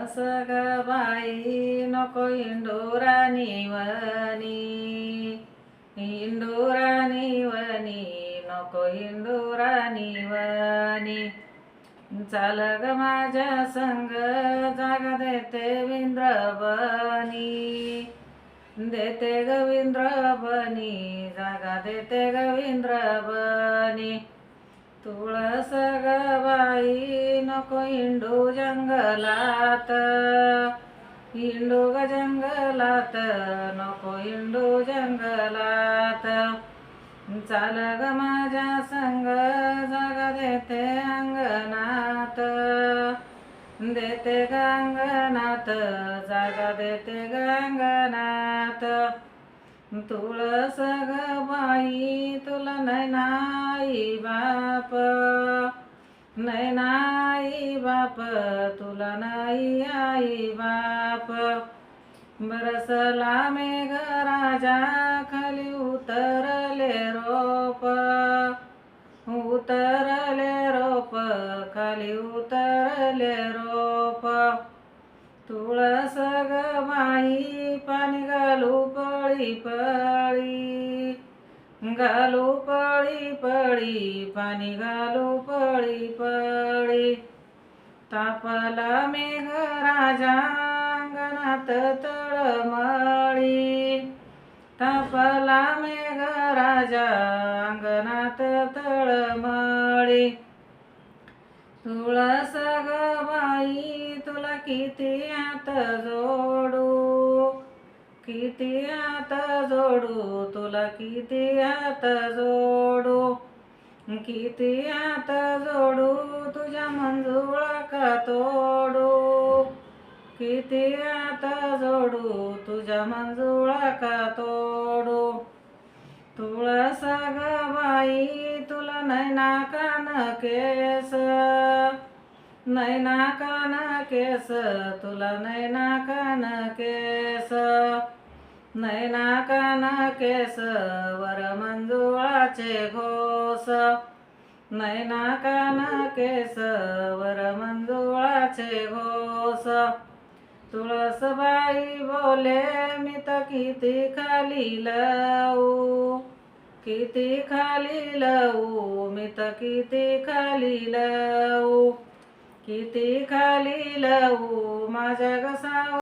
तुळस ग बाई नको इंडोरानी वनी, इंडोरानी वनी नको इंडोरानी वनी. चाल ग माझ्या संग जागा देते विंद्रबनी, देते ग विंद्रबनी जागा देते ग विंद्रबनी. तुळस ग बाई नको हिंडू जंगलात, हिंडू ग जंगलात नको हिंडू जंगलात. चाल ग माझ्या संग जागा देते अंगणात, देते ग अंगणात जागा देते ग अंगणात. तुळस ग बाई तुला नाही नाही बाप, नाही नाही बाप तुला नाही आई बाप. बरसला मेघ राजा खाली उतरले रोप, उतरले रोप खाली उतरले रोप. तुळस ग बाई पाणी घालू पळी पळी, घालू पळी पळी पाणी घालू पळी पळी. तापला मेघ राजा अंगणात तळमळी, तापला मेघ राजा अंगणात तळमळी. तुळस ग बाई तुला किती हात जोडू, किती हात जोडू तुला किती हात जोडू. किती हात जोडू तुझ्या मंजुळा का तोडू, किती हात जोडू तुझ्या मंजुळा का तोडू. तुळस ग बाई तुला नैना कान केस, नैना कान केस तुला नैना कान केस. नैना कान केस वर मंजुळाचे घोस, नैना कान केस वर मंजुळाचे घोस. तुळस बाई बोले मी तर किती खाली लवू, किती खाली लवू मी तर किती खाली लवू. किती खाली लवू माझ्या घसा